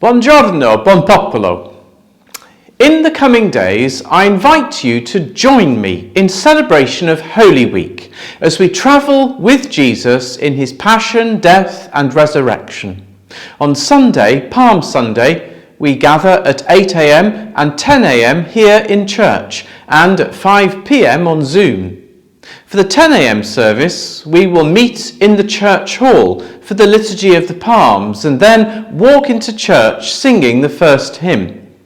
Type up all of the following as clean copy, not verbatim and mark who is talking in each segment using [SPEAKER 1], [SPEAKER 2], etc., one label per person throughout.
[SPEAKER 1] Buongiorno, buon popolo. In the coming days, I invite you to join me in celebration of Holy Week as we travel with Jesus in his passion, death and resurrection. On Sunday, Palm Sunday, we gather at 8 a.m. and 10 a.m. here in church and at 5 p.m. on Zoom. For the 10 a.m. service, we will meet in the church hall for the Liturgy of the Palms and then walk into church singing the first hymn.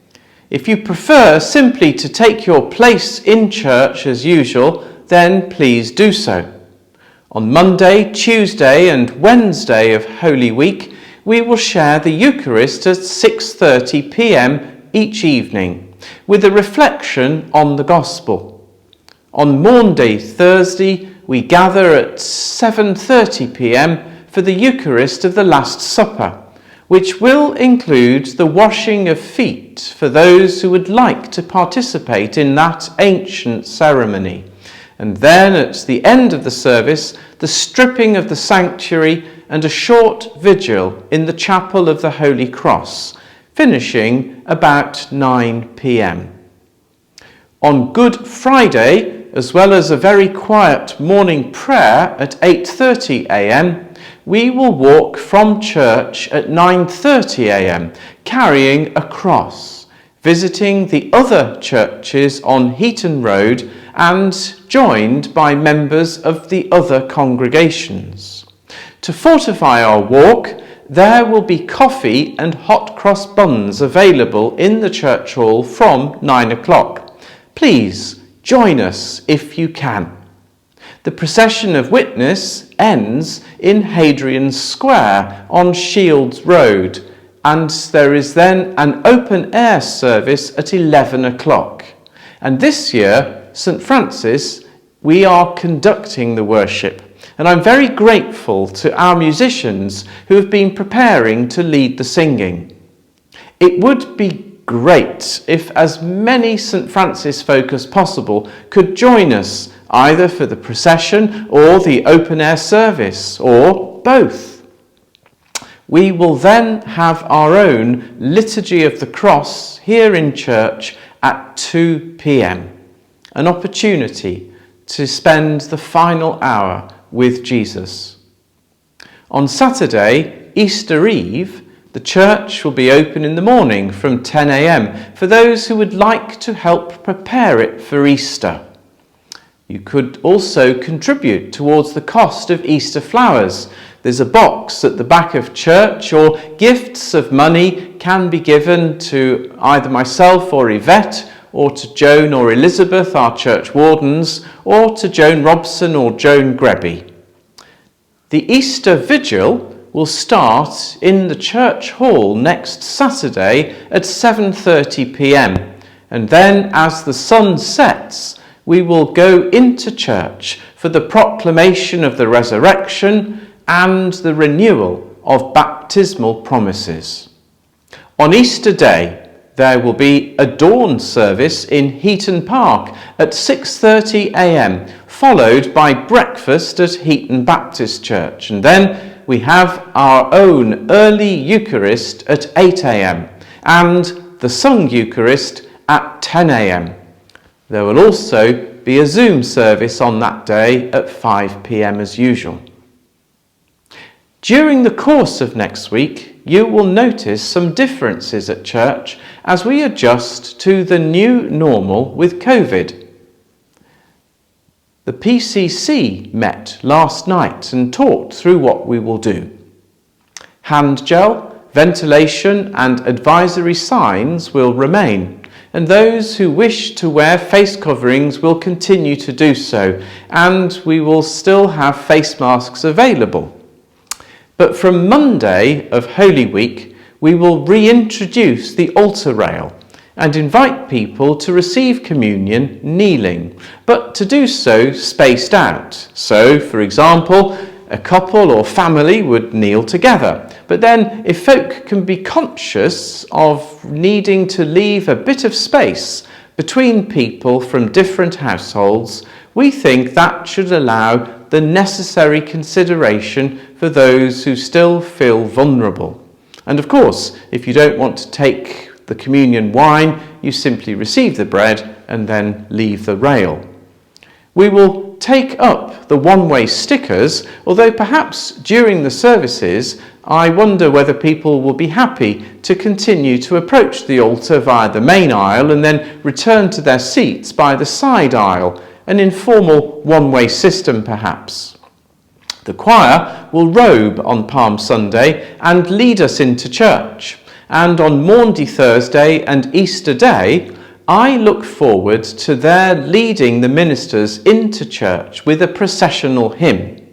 [SPEAKER 1] If you prefer simply to take your place in church as usual, then please do so. On Monday, Tuesday and Wednesday of Holy Week, we will share the Eucharist at 6:30 p.m. each evening with a reflection on the Gospel. On Maundy, Thursday, we gather at 7:30 p.m. for the Eucharist of the Last Supper, which will include the washing of feet for those who would like to participate in that ancient ceremony. And then at the end of the service, the stripping of the sanctuary and a short vigil in the Chapel of the Holy Cross, finishing about 9 p.m. On Good Friday, as well as a very quiet morning prayer at 8:30 a.m, we will walk from church at 9:30 a.m, carrying a cross, visiting the other churches on Heaton Road and joined by members of the other congregations. To fortify our walk, there will be coffee and hot cross buns available in the church hall from 9 o'clock. Please join us if you can. The procession of witness ends in Hadrian Square on Shields Road, and there is then an open-air service at 11 o'clock. And this year, St. Francis, we are conducting the worship, and I'm very grateful to our musicians who have been preparing to lead the singing. It would be great if as many St. Francis folk as possible could join us either for the procession or the open-air service, or both. We will then have our own Liturgy of the Cross here in church at 2 p.m, an opportunity to spend the final hour with Jesus. On Saturday, Easter Eve, the church will be open in the morning from 10 a.m. for those who would like to help prepare it for Easter. You could also contribute towards the cost of Easter flowers. There's a box at the back of church, or gifts of money can be given to either myself or Yvette, or to Joan or Elizabeth, our church wardens, or to Joan Robson or Joan Greby. The Easter Vigil will start in the church hall next Saturday at 7:30 p.m. And then as the sun sets, we will go into church for the proclamation of the resurrection and the renewal of baptismal promises. On Easter Day, there will be a dawn service in Heaton Park at 6:30 a.m, followed by breakfast at Heaton Baptist Church, and then we have our own early Eucharist at 8 a.m. and the sung Eucharist at 10 a.m. There will also be a Zoom service on that day at 5 p.m. as usual. During the course of next week, you will notice some differences at church as we adjust to the new normal with COVID. The PCC met last night and talked through what we will do. Hand gel, ventilation and advisory signs will remain, and those who wish to wear face coverings will continue to do so, and we will still have face masks available. But from Monday of Holy Week, we will reintroduce the altar rail and invite people to receive communion kneeling, but to do so spaced out. So, for example, a couple or family would kneel together. But then, if folk can be conscious of needing to leave a bit of space between people from different households, we think that should allow the necessary consideration for those who still feel vulnerable. And of course, if you don't want to take the communion wine, you simply receive the bread and then leave the rail. We will take up the one-way stickers, although perhaps during the services, I wonder whether people will be happy to continue to approach the altar via the main aisle and then return to their seats by the side aisle, an informal one-way system perhaps. The choir will robe on Palm Sunday and lead us into church. And on Maundy Thursday and Easter Day, I look forward to their leading the ministers into church with a processional hymn.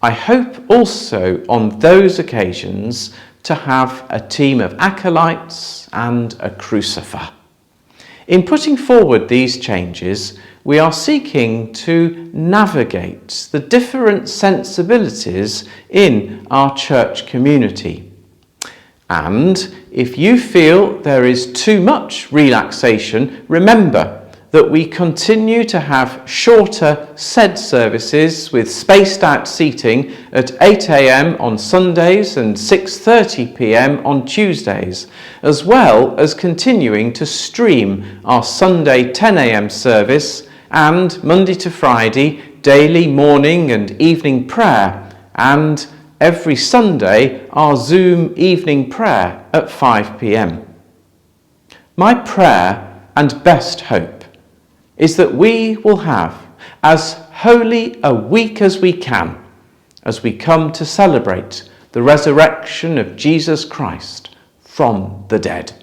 [SPEAKER 1] I hope also on those occasions to have a team of acolytes and a crucifer. In putting forward these changes, we are seeking to navigate the different sensibilities in our church community. And if you feel there is too much relaxation, remember that we continue to have shorter SED services with spaced out seating at 8 a.m. on Sundays and 6:30 p.m. on Tuesdays, as well as continuing to stream our Sunday 10 a.m. service and Monday to Friday daily morning and evening prayer, and every Sunday our Zoom evening prayer at 5 p.m. My prayer and best hope is that we will have as holy a week as we can as we come to celebrate the resurrection of Jesus Christ from the dead.